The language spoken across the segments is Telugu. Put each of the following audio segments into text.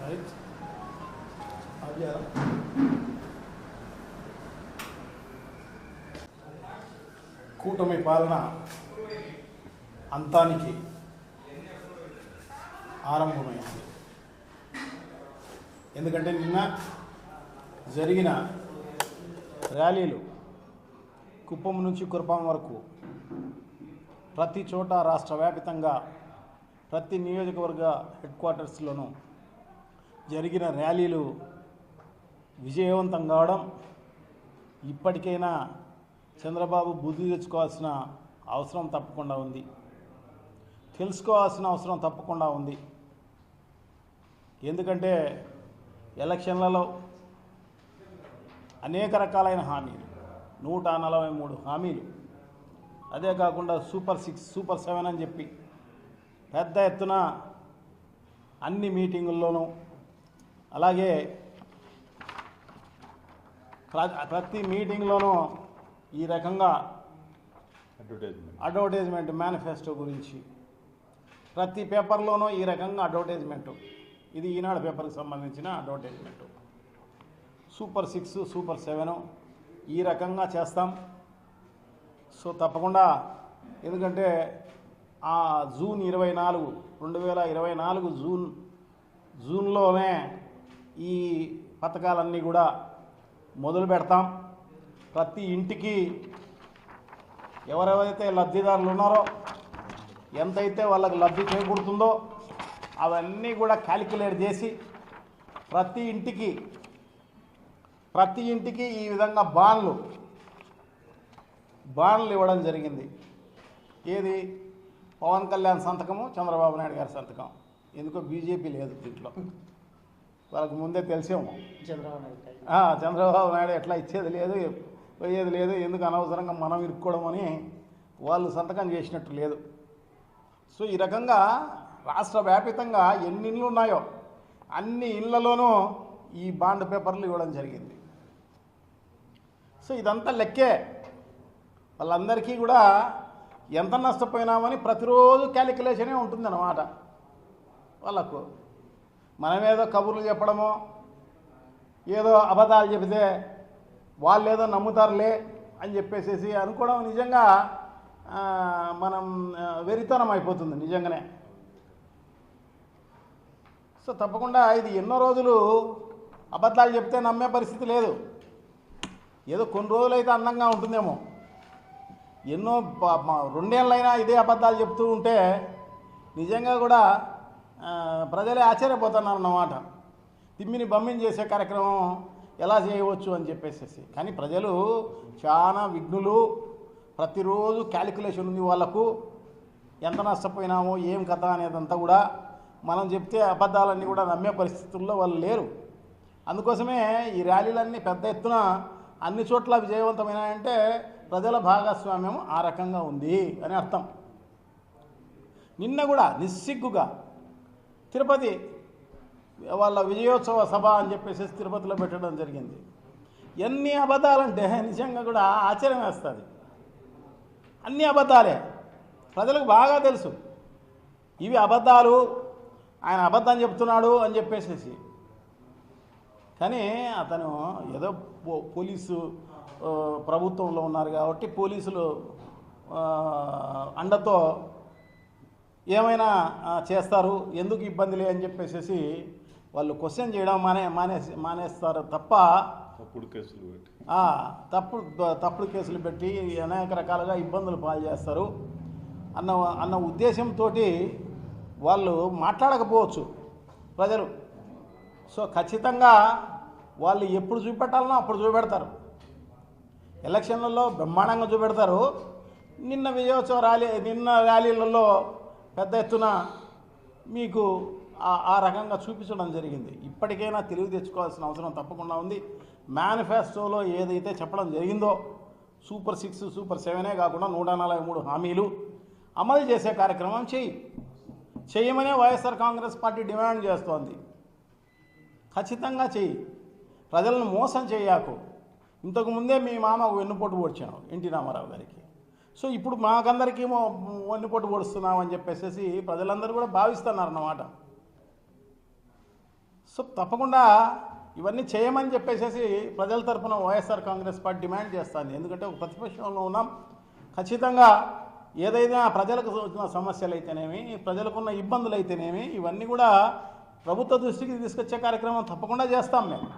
రైట్ అదే కూటమి పాలన అంతానికి ఆరంభమైంది. ఎందుకంటే నిన్న జరిగిన ర్యాలీలు కుప్పం నుంచి కురపాం వరకు ప్రతి చోట రాష్ట్ర వ్యాప్తంగా ప్రతి నియోజకవర్గ హెడ్ క్వార్టర్స్లోనూ జరిగిన ర్యాలీలు విజయవంతం కావడం, ఇప్పటికైనా చంద్రబాబు బుద్ధి తెచ్చుకోవాల్సిన అవసరం తప్పకుండా ఉంది, తెలుసుకోవాల్సిన అవసరం తప్పకుండా ఉంది. ఎందుకంటే ఎలక్షన్లలో అనేక రకాలైన హామీలు, 143 హామీలు, అదే కాకుండా సూపర్ 6, సూపర్ 7 అని చెప్పి పెద్ద ఎత్తున అన్ని మీటింగుల్లోనూ, అలాగే ప్రతి మీటింగ్లోనూ ఈ రకంగా అడ్వర్టైజ్మెంట్ మేనిఫెస్టో గురించి ప్రతి పేపర్లోనూ ఈ రకంగా అడ్వర్టైజ్మెంటు. ఇది ఈనాడు పేపర్కి సంబంధించిన అడ్వర్టైజ్మెంటు. సూపర్ 6, సూపర్ 7 ఈ రకంగా చేస్తాం. సో తప్పకుండా, ఎందుకంటే ఆ జూన్ 24, 2024 జూన్లోనే ఈ పథకాలన్నీ కూడా మొదలు పెడతాం. ప్రతి ఇంటికి ఎవరెవరైతే లబ్ధిదారులు ఉన్నారో, ఎంతైతే వాళ్ళకి లబ్ధి చేకూరుతుందో అవన్నీ కూడా క్యాలిక్యులేట్ చేసి ప్రతి ఇంటికి ఈ విధంగా బాండ్లు ఇవ్వడం జరిగింది. ఏది? పవన్ కళ్యాణ్ సంతకము, చంద్రబాబు నాయుడు గారి సంతకం. ఎందుకో బీజేపీ లేదు దీంట్లో, వాళ్ళకి ముందే తెలిసేమో. చంద్రబాబు నాయుడు ఎట్లా ఇచ్చేది లేదు, పోయేది లేదు, ఎందుకు అనవసరంగా మనం ఇరుక్కోవడం అని వాళ్ళు సంతకం చేసినట్టు లేదు. సో ఈ రకంగా రాష్ట్ర వ్యాపితంగా ఎన్ని ఇళ్ళు ఉన్నాయో అన్ని ఇళ్లలోనూ ఈ బాండ్ పేపర్లు ఇవ్వడం జరిగింది. సో ఇదంతా లెక్కే. వాళ్ళందరికీ కూడా ఎంత నష్టపోయినామని ప్రతిరోజు క్యాలిక్యులేషనే ఉంటుందన్నమాట వాళ్ళకు. మనమేదో కబుర్లు చెప్పడమో, ఏదో అబద్ధాలు చెబితే వాళ్ళు ఏదో నమ్ముతారులే అని చెప్పేసి అనుకోవడం నిజంగా మనం వెరితనం అయిపోతుంది నిజంగానే. సో తప్పకుండా ఇది ఎన్నో రోజులు అబద్ధాలు చెప్తే నమ్మే పరిస్థితి లేదు. ఏదో కొన్ని రోజులైతే అందంగా ఉంటుందేమో, ఎన్నో 2 ఏళ్ళైనా ఇదే అబద్ధాలు చెప్తూ ఉంటే నిజంగా కూడా ప్రజలే ఆశ్చర్యపోతున్నారు అన్నమాట. తిమ్మిని బమ్మిని చేసే కార్యక్రమం ఎలా చేయవచ్చు అని చెప్పేసి. కానీ ప్రజలు చాలా విఘ్నులు. ప్రతిరోజు క్యాలిక్యులేషన్ ఉంది వాళ్ళకు, ఎంత నష్టపోయినామో ఏం కథ అనేదంతా కూడా. మనం చెప్తే అబద్ధాలన్నీ కూడా నమ్మే పరిస్థితుల్లో వాళ్ళు లేరు. అందుకోసమే ఈ ర్యాలీలన్నీ పెద్ద ఎత్తున అన్ని చోట్ల విజయవంతమైనాయంటే ప్రజల భాగస్వామ్యం ఆ రకంగా ఉంది అని అర్థం. నిన్న కూడా నిస్సిగ్గుగా తిరుపతి వాళ్ళ విజయోత్సవ సభ అని చెప్పేసి తిరుపతిలో పెట్టడం జరిగింది. ఎన్ని అబద్ధాలంటే నిజంగా కూడా ఆశ్చర్యం వేస్తుంది. అన్ని అబద్ధాలే, ప్రజలకు బాగా తెలుసు ఇవి అబద్ధాలు, ఆయన అబద్ధం చెప్తున్నాడు అని చెప్పేసి. కానీ అతను ఏదో పోలీసు ప్రభుత్వంలో ఉన్నారు కాబట్టి పోలీసులు అండతో ఏమైనా చేస్తారు, ఎందుకు ఇబ్బందిలే అని చెప్పేసి వాళ్ళు క్వశ్చన్ చేయడం మానేస్తారు తప్ప తప్పుడు కేసులు పెట్టి అనేక రకాలుగా ఇబ్బందులు పాలు చేస్తారు అన్న ఉద్దేశంతో వాళ్ళు మాట్లాడకపోవచ్చు ప్రజలు. సో ఖచ్చితంగా వాళ్ళు ఎప్పుడు చూపెట్టాలనో అప్పుడు చూపెడతారు. ఎలక్షన్లలో బ్రహ్మాండంగా చూపెడతారు. నిన్న ర్యాలీలలో పెద్ద ఎత్తున మీకు ఆ రకంగా చూపించడం జరిగింది. ఇప్పటికైనా తెలివి తెచ్చుకోవాల్సిన అవసరం తప్పకుండా ఉంది. మేనిఫెస్టోలో ఏదైతే చెప్పడం జరిగిందో సూపర్ 6, సూపర్ 7 కాకుండా 143 హామీలు అమలు చేసే కార్యక్రమం చేయమనే వైఎస్ఆర్ కాంగ్రెస్ పార్టీ డిమాండ్ చేస్తోంది. ఖచ్చితంగా చెయ్యి, ప్రజలను మోసం చేయకు. ఇంతకుముందే మీ మామకు వెన్నుపోటు పొడిచాను ఎన్టీ రామారావు గారికి. సో ఇప్పుడు మాకందరికీ వెన్నుపోటు పొడుస్తున్నామని చెప్పేసి ప్రజలందరూ కూడా భావిస్తున్నారన్నమాట. సో తప్పకుండా ఇవన్నీ చేయమని చెప్పేసి ప్రజల తరఫున వైఎస్ఆర్ కాంగ్రెస్ పార్టీ డిమాండ్ చేస్తుంది. ఎందుకంటే ఒక ప్రతిపక్షంలో ఉన్నాం, ఖచ్చితంగా ఏదైనా ప్రజలకు వచ్చిన సమస్యలు అయితేనేమి, ప్రజలకున్న ఇబ్బందులు అయితేనేమి, ఇవన్నీ కూడా ప్రభుత్వ దృష్టికి తీసుకొచ్చే కార్యక్రమం తప్పకుండా చేస్తాం మేము.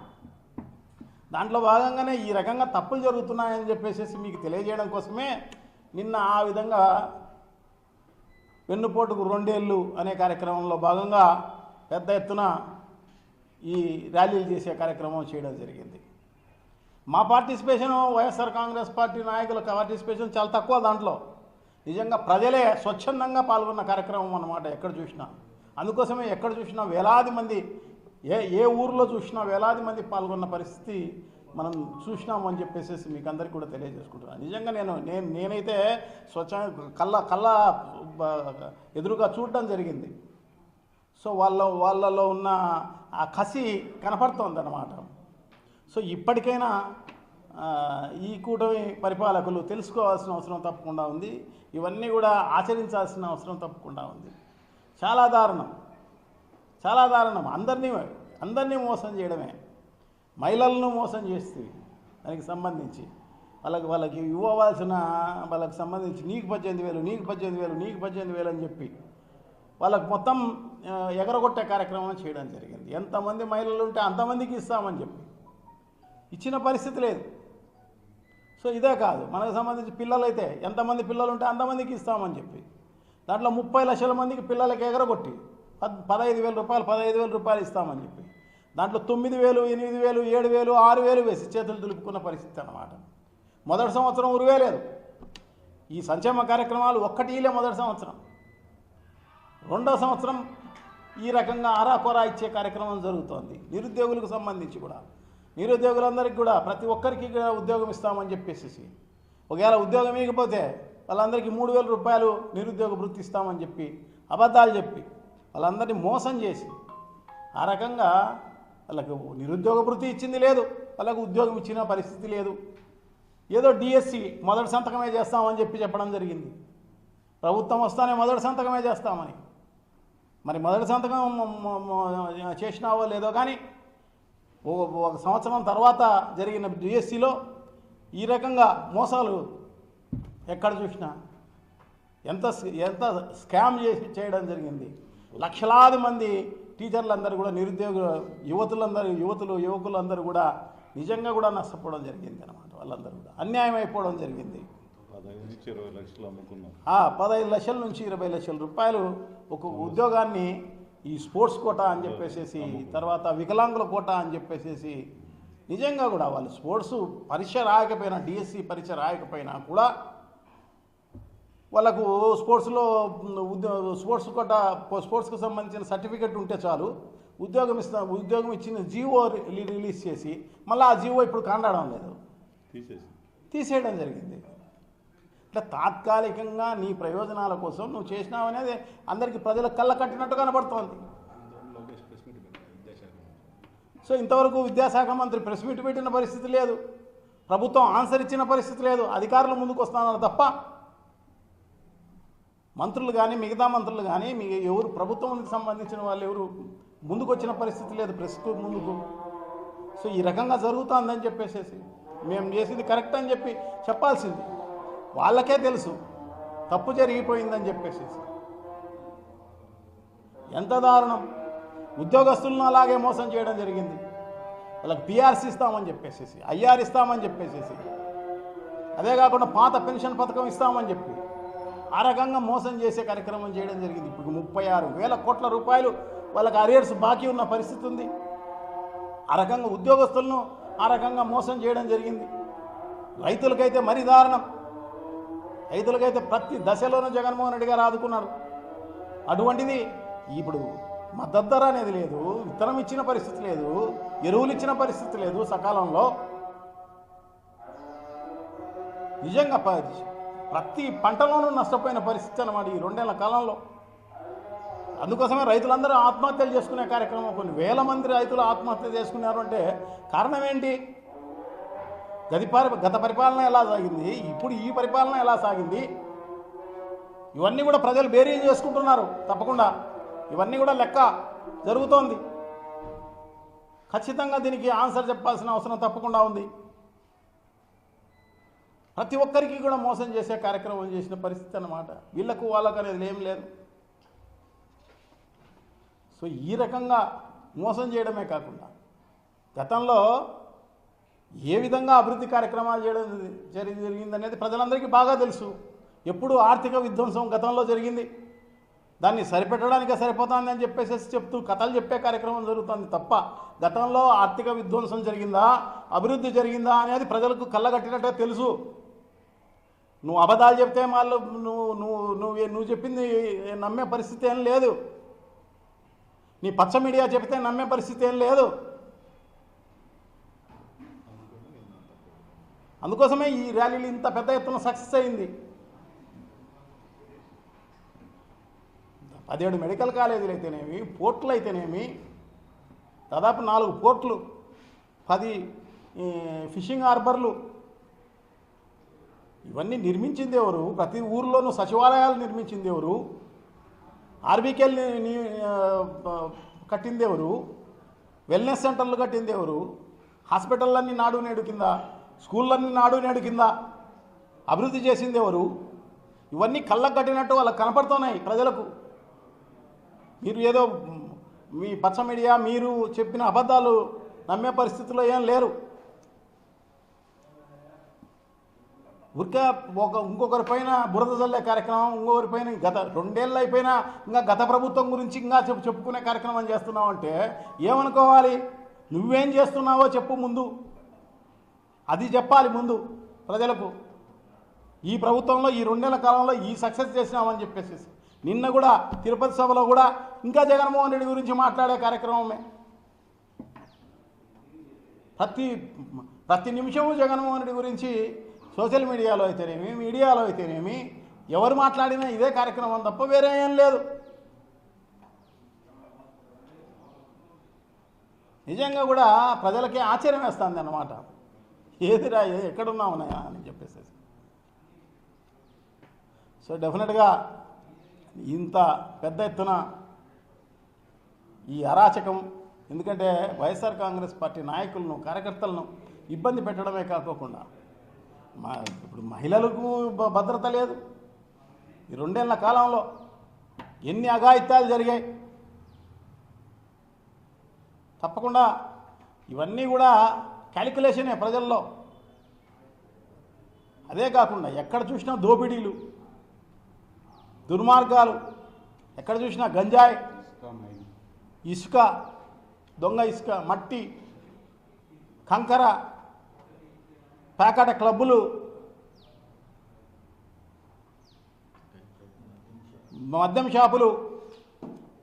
దాంట్లో భాగంగానే ఈ రకంగా తప్పులు జరుగుతున్నాయని చెప్పేసి మీకు తెలియజేయడం కోసమే నిన్న ఆ విధంగా వెన్నుపోటుకు 2 ఏళ్ళు అనే కార్యక్రమంలో భాగంగా పెద్ద ఎత్తున ఈ ర్యాలీలు చేసే కార్యక్రమం చేయడం జరిగింది. మా పార్టిసిపేషన్, వైఎస్ఆర్ కాంగ్రెస్ పార్టీ నాయకుల పార్టిసిపేషన్ చాలా తక్కువ. దాంట్లో నిజంగా ప్రజలే స్వచ్ఛందంగా పాల్గొన్న కార్యక్రమం అన్నమాట ఎక్కడ చూసినా. అందుకోసమే ఎక్కడ చూసినా వేలాది మంది, ఏ ఊరిలో చూసినా వేలాది మంది పాల్గొన్న పరిస్థితి మనం చూసినామని చెప్పేసి మీకు అందరికీ కూడా తెలియజేసుకుంటున్నాను. నిజంగా నేనైతే కళ్ళ ఎదురుగా చూడడం జరిగింది. సో వాళ్ళలో ఉన్న ఆ కసి కనపడుతోందన్నమాట. సో ఇప్పటికైనా ఈ కూటమి పరిపాలకులు తెలుసుకోవాల్సిన అవసరం తప్పకుండా ఉంది. ఇవన్నీ కూడా ఆచరించాల్సిన అవసరం తప్పకుండా ఉంది. చాలా దారుణం. అందరినీ మోసం చేయడమే. మహిళలను మోసం చేస్తే దానికి సంబంధించి వాళ్ళకి ఇవ్వవలసిన వాళ్ళకి సంబంధించి నీకు 18,000 అని చెప్పి వాళ్ళకు మొత్తం ఎగరగొట్టే కార్యక్రమం చేయడం జరిగింది. ఎంతమంది మహిళలు ఉంటే అంతమందికి ఇస్తామని చెప్పి ఇచ్చిన పరిస్థితి లేదు. సో ఇదే కాదు, మనకు సంబంధించి పిల్లలైతే ఎంతమంది పిల్లలు ఉంటే అంతమందికి ఇస్తామని చెప్పి దాంట్లో 30 లక్షల మందికి పిల్లలకి ఎగరగొట్టి 15,000 రూపాయలు ఇస్తామని చెప్పి దాంట్లో 9,000, 8,000, 7,000, 6,000 వేసి చేతులు దులుపుకున్న పరిస్థితి అన్నమాట. మొదటి సంవత్సరం ఉరివేలేదు. ఈ సంక్షేమ కార్యక్రమాలు ఒక్కటిలే మొదటి సంవత్సరం. రెండో సంవత్సరం ఈ రకంగా ఆరాకొరా ఇచ్చే కార్యక్రమం జరుగుతోంది. నిరుద్యోగులకు సంబంధించి కూడా నిరుద్యోగులందరికీ కూడా ప్రతి ఒక్కరికి ఉద్యోగం ఇస్తామని చెప్పేసి, ఒకవేళ ఉద్యోగం ఇవ్వకపోతే వాళ్ళందరికీ 3,000 రూపాయలు నిరుద్యోగ వృత్తి ఇస్తామని చెప్పి అబద్ధాలు చెప్పి వాళ్ళందరినీ మోసం చేసి ఆ రకంగా వాళ్ళకు నిరుద్యోగ వృత్తి ఇచ్చింది లేదు, వాళ్ళకు ఉద్యోగం ఇచ్చిన పరిస్థితి లేదు. ఏదో డిఎస్సి మొదటి సంతకమే చేస్తామని చెప్పడం జరిగింది. ప్రభుత్వం వస్తానే మొదటి సంతకమే చేస్తామని. మరి మొదటి సంతకం చేసినావో లేదో కానీ ఒక సంవత్సరం తర్వాత జరిగిన డిఎస్సిలో ఈ రకంగా మోసాలు ఎక్కడ చూసినా ఎంత స్కామ్ చేయడం జరిగింది. లక్షలాది మంది టీచర్లందరూ కూడా నిరుద్యోగ యువకులందరూ కూడా నిజంగా కూడా నష్టపోవడం జరిగింది అన్నమాట. వాళ్ళందరూ కూడా అన్యాయం అయిపోవడం జరిగింది. 15 లక్షల నుంచి 20 లక్షల రూపాయలు ఒక ఉద్యోగాన్ని ఈ స్పోర్ట్స్ కోటా అని చెప్పేసి, తర్వాత వికలాంగుల కోటా అని చెప్పేసి నిజంగా కూడా వాళ్ళు స్పోర్ట్స్ పరీక్ష రాయకపోయినా, డిఎస్సి పరీక్ష రాయకపోయినా కూడా వాళ్ళకు స్పోర్ట్స్కి సంబంధించిన సర్టిఫికెట్ ఉంటే చాలు ఉద్యోగం ఇచ్చిన జీవో రిలీజ్ చేసి మళ్ళీ ఆ జీవో ఇప్పుడు కాండడం లేదు, తీసేయడం జరిగింది. ఇట్లా తాత్కాలికంగా నీ ప్రయోజనాల కోసం నువ్వు చేసినావనేది అందరికీ ప్రజలకు కళ్ళ కట్టినట్టు కనబడుతోంది. సో ఇంతవరకు విద్యాశాఖ మంత్రి ప్రెస్ మీట్ పెట్టిన పరిస్థితి లేదు, ప్రభుత్వం ఆన్సర్ ఇచ్చిన పరిస్థితి లేదు. అధికారులు ముందుకు వస్తున్నారు తప్ప మంత్రులు కానీ మిగతా మంత్రులు కానీ ఎవరు ప్రభుత్వానికి సంబంధించిన వాళ్ళు ఎవరు ముందుకు వచ్చిన పరిస్థితి లేదు ప్రెస్కు ముందుకు. సో ఈ రకంగా జరుగుతుందని చెప్పేసి మేము చేసింది కరెక్ట్ అని చెప్పి చెప్పాల్సింది. వాళ్ళకే తెలుసు తప్పు జరిగిపోయిందని చెప్పేసి. ఎంత దారుణం! ఉద్యోగస్తులను అలాగే మోసం చేయడం జరిగింది. వాళ్ళకి పిఆర్సీ ఇస్తామని చెప్పేసి, ఐఆర్ ఇస్తామని చెప్పేసి, అదే కాకుండా పాత పెన్షన్ పథకం ఇస్తామని చెప్పి ఆ రకంగా మోసం చేసే కార్యక్రమం చేయడం జరిగింది. ఇప్పుడు 36,000 కోట్ల రూపాయలు వాళ్ళకి అరియర్స్ బాకీ ఉన్న పరిస్థితి ఉంది. ఆ రకంగా ఉద్యోగస్తులను ఆ రకంగా మోసం చేయడం జరిగింది. రైతులకైతే మరీ దారుణం. రైతులకైతే ప్రతి దశలోనూ జగన్మోహన్ రెడ్డి గారు ఆదుకున్నారు. అటువంటిది ఇప్పుడు మద్దతు ధర అనేది లేదు, విత్తనం ఇచ్చిన పరిస్థితి లేదు, ఎరువులు ఇచ్చిన పరిస్థితి లేదు సకాలంలో. నిజంగా ప్రతి పంటలోనూ నష్టపోయిన పరిస్థితి అన్నమాట ఈ 2 ఏళ్ల కాలంలో. అందుకోసమే రైతులందరూ ఆత్మహత్యలు చేసుకునే కార్యక్రమం, కొన్ని వేల మంది రైతులు ఆత్మహత్య చేసుకున్నారు. అంటే కారణం ఏంటి? గత పరిపాలన ఎలా సాగింది, ఇప్పుడు ఈ పరిపాలన ఎలా సాగింది, ఇవన్నీ కూడా ప్రజలు బేరీ చేసుకుంటున్నారు. తప్పకుండా ఇవన్నీ కూడా లెక్క జరుగుతోంది. ఖచ్చితంగా దీనికి ఆన్సర్ చెప్పాల్సిన అవసరం తప్పకుండా ఉంది. ప్రతి ఒక్కరికి కూడా మోసం చేసే కార్యక్రమం చేసిన పరిస్థితి అన్నమాట. వీళ్ళకు వాళ్ళకు అనేది ఏం లేదు. సో ఈ రకంగా మోసం చేయడమే కాకుండా గతంలో ఏ విధంగా అభివృద్ధి కార్యక్రమాలు చేయడం జరిగిందనేది ప్రజలందరికీ బాగా తెలుసు. ఎప్పుడు ఆర్థిక విధ్వంసం గతంలో జరిగింది, దాన్ని సరిపెట్టడానికే సరిపోతుందని చెప్పేసి చెప్తూ కథలు చెప్పే కార్యక్రమం జరుగుతుంది తప్ప గతంలో ఆర్థిక విధ్వంసం జరిగిందా, అభివృద్ధి జరిగిందా అనేది ప్రజలకు కళ్ళగట్టినట్టే తెలుసు. నువ్వు అబద్ధాలు చెప్తే వాళ్ళు నువ్వు చెప్పింది నమ్మే పరిస్థితి ఏం లేదు. నీ పచ్చ మీడియా చెప్తే నమ్మే పరిస్థితి ఏం లేదు. అందుకోసమే ఈ ర్యాలీలు ఇంత పెద్ద ఎత్తున సక్సెస్ అయింది. 17 మెడికల్ కాలేజీలు అయితేనేమి, పోర్టులు అయితేనేమి, దాదాపు 4 పోర్టులు, 10 ఫిషింగ్ హార్బర్లు, ఇవన్నీ నిర్మించింది ఎవరు? ప్రతి ఊర్లోనూ సచివాలయాలు నిర్మించింది ఎవరు? ఆర్బీకేలు కట్టింది ఎవరు? వెల్నెస్ సెంటర్లు కట్టింది ఎవరు? హాస్పిటళ్ళన్నీ నాడు నేడు కింద, స్కూళ్ళన్నీ నాడు నేడు కింద అభివృద్ధి చేసింది ఎవరు? ఇవన్నీ కళ్ళకు కట్టినట్టు వాళ్ళకు కనపడుతున్నాయి ప్రజలకు. మీరు ఏదో మీ పచ్చ మీడియా మీరు చెప్పిన అబద్ధాలు నమ్మే పరిస్థితుల్లో ఏం లేరు. ఇంకొకరి పైన బురద జల్లే కార్యక్రమం, ఇంకొకరి పైన గత 2 ఏళ్ళు అయిపోయినా ఇంకా గత ప్రభుత్వం గురించి ఇంకా చెప్పుకునే కార్యక్రమం చేస్తున్నావు అంటే ఏమనుకోవాలి? నువ్వేం చేస్తున్నావో చెప్పు ముందు, అది చెప్పాలి ముందు ప్రజలకు. ఈ ప్రభుత్వంలో ఈ 2 ఏళ్ల కాలంలో ఈ సక్సెస్ చేసినామని చెప్పేసి నిన్న కూడా తిరుపతి సభలో కూడా ఇంకా జగన్మోహన్ రెడ్డి గురించి మాట్లాడే కార్యక్రమమే. ప్రతి నిమిషము జగన్మోహన్ రెడ్డి గురించి సోషల్ మీడియాలో అయితేనేమి, మీడియాలో అయితేనేమి ఎవరు మాట్లాడినా ఇదే కార్యక్రమం తప్ప వేరే ఏం లేదు. నిజంగా కూడా ప్రజలకి ఆశ్చర్యం వేస్తుంది అన్నమాట. ఏదిరా ఎక్కడున్నావునయా అని చెప్పేసి. సో డెఫినెట్గా ఇంత పెద్ద ఎత్తున ఈ అరాచకం, ఎందుకంటే వైఎస్ఆర్ కాంగ్రెస్ పార్టీ నాయకులను, కార్యకర్తలను ఇబ్బంది పెట్టడమే కాకోకుండా ఇప్పుడు మహిళలకు భద్రత లేదు. ఈ 2 ఏళ్ల కాలంలో ఎన్ని అఘాయిత్యాలు జరిగాయి. తప్పకుండా ఇవన్నీ కూడా క్యాలిక్యులేషనే ప్రజల్లో. అదే కాకుండా ఎక్కడ చూసినా దోపిడీలు, దుర్మార్గాలు, ఎక్కడ చూసినా గంజాయి, ఇసుక, దొంగ ఇసుక, మట్టి, కంకర, ప్యాకెట్ క్లబ్బులు, మద్యం షాపులు,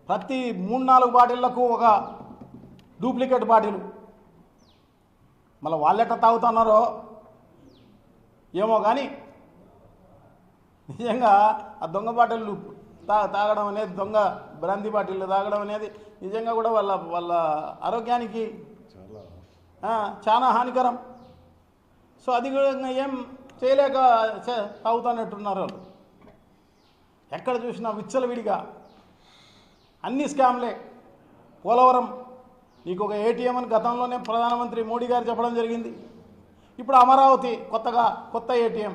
ప్రతి 3-4 బాటిళ్లకు ఒక డూప్లికేట్ బాటిల్. మళ్ళీ వాళ్ళెట్ట తాగుతున్నారో ఏమో కానీ నిజంగా ఆ దొంగ బాటిళ్ళు తాగడం అనేది, దొంగ బ్రాందీ బాటిళ్ళు తాగడం అనేది నిజంగా కూడా వాళ్ళ ఆరోగ్యానికి చాలా హానికరం. సో అది కూడా ఏం చేయలేక తాగుతున్నట్టున్నారు వాళ్ళు. ఎక్కడ చూసినా విచ్చలవిడిగా అన్ని స్కామ్లే. పోలవరం నీకు ఒక ఏటీఎం అని గతంలోనే ప్రధానమంత్రి మోడీ గారు చెప్పడం జరిగింది. ఇప్పుడు అమరావతి కొత్త ఏటీఎం.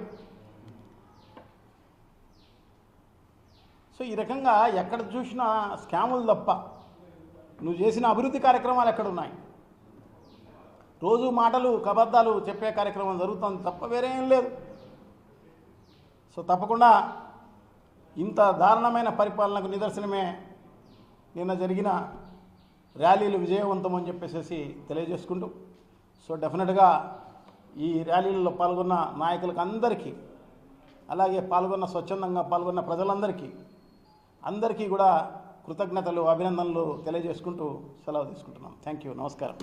సో ఈ రకంగా ఎక్కడ చూసినా స్కాములు తప్ప నువ్వు చేసిన అభివృద్ధి కార్యక్రమాలు ఎక్కడున్నాయి? రోజు మాటలు కబద్దాలు చెప్పే కార్యక్రమం జరుగుతుంది తప్ప వేరే ఏం లేదు. సో తప్పకుండా ఇంత దారుణమైన పరిపాలనకు నిదర్శనమే నిన్న జరిగిన ర్యాలీలు విజయవంతం అని చెప్పేసి తెలియజేసుకుంటూ, సో డెఫినెట్గా ఈ ర్యాలీలలో పాల్గొన్న నాయకులకు అందరికీ, అలాగే స్వచ్ఛందంగా పాల్గొన్న ప్రజలందరికీ కూడా కృతజ్ఞతలు, అభినందనలు తెలియజేసుకుంటూ సెలవు తీసుకుంటున్నాం. Thank you. నమస్కారం.